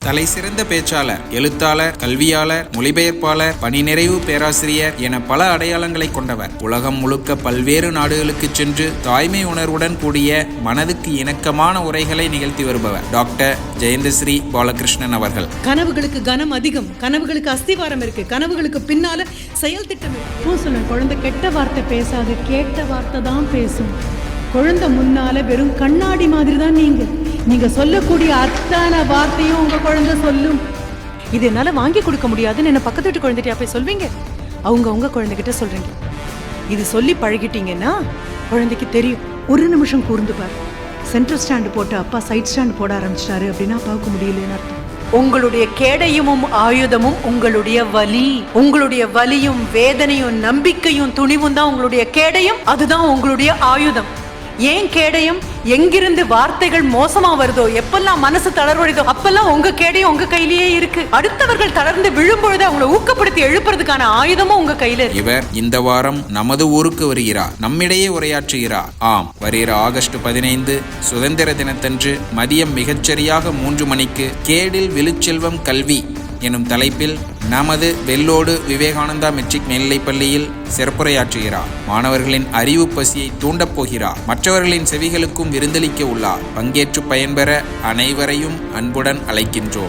தலைசிறந்த பேச்சாளர், எழுத்தாளர், கல்வியாளர், மொழிபெயர்ப்பாளர், பணி நிறைவு பேராசிரியர் என பல அடையாளங்களை கொண்டவர். உலகம் முழுக்க பல்வேறு நாடுகளுக்கு சென்று தாய்மை உணர்வுடன் கூடிய மனதுக்கு இணக்கமான உரைகளை நிகழ்த்தி வருபவர் டாக்டர் ஜெயந்தஸ்ரீ பாலகிருஷ்ணன் அவர்கள். கனவுகளுக்கு கனம் அதிகம், கனவுகளுக்கு அஸ்திவாரம் இருக்கு, கனவுகளுக்கு பின்னால செயல் திட்டம் இருக்கு. குழந்தை கெட்ட வார்த்தை பேசாது, கேட்ட வார்த்தை தான் பேசும். குழந்தை முன்னால வெறும் கண்ணாடி மாதிரி தான் நீங்க சொல்லக்கூடிய அத்தனை வார்த்தையும் உங்க குழந்தை சொல்லும். இது என்னால வாங்கி கொடுக்க முடியாதுன்னு என்ன பக்கத்து வீட்டு குழந்தைகிட்ட போய் சொல்வீங்க, உங்க குழந்தைகிட்ட சொல்றீங்க. இது சொல்லி பழகிட்டீங்கன்னா குழந்தைக்கு தெரியும். ஒரு நிமிஷம் கூர்ந்து பாரு, சென்ட்ரல் ஸ்டாண்டு போட்டு அப்பா சைட் ஸ்டாண்டு போட ஆரம்பிச்சிட்டாரு அப்படின்னா பார்க்க முடியலன்னு அர்த்தம். உங்களுடைய கேடயமும் ஆயுதமும் உங்களுடைய வலி. உங்களுடைய வலியும் வேதனையும் நம்பிக்கையும் துணிவும் தான் உங்களுடைய கேடயம், அதுதான் உங்களுடைய ஆயுதம். ஏன் கேடயம்? எங்கிருந்து வார்த்தைகள் மோசமா வருதோ, எப்பெல்லாம் மனசு தளர்வடைதோ அப்பெல்லாம் உங்க கேடயம் உங்க கையிலேயே இருக்கு. அடுத்தவர்கள் தளர்ந்து விழும்பொழுது அவங்களை ஊக்கப்படுத்தி எழுப்புறதுக்கான ஆயுதமும் உங்க கையில இருக்கு. இவர் இந்த வாரம் நமது ஊருக்கு வருகிறார், நம்மிடையே உரையாற்றுகிறார். ஆம், வருகிற ஆகஸ்ட் 15 சுதந்திர தினத்தன்று மதியம் மிகச்சரியாக 3 மணிக்கு கேடில் விழுச்செல்வம் கல்வி எனும் தலைப்பில் நமது வெள்ளோடு விவேகானந்தா மெட்ரிக் மேல்நிலைப் பள்ளியில் சிறப்புரையாற்றுகிறார். மாணவர்களின் அறிவு பசியை தூண்டப் போகிறார். மற்றவர்களின் செவிகளுக்கும் விருந்தளிக்க உள்ளார். பங்கேற்று பயன்பெற அனைவரையும் அன்புடன் அழைக்கின்றோம்.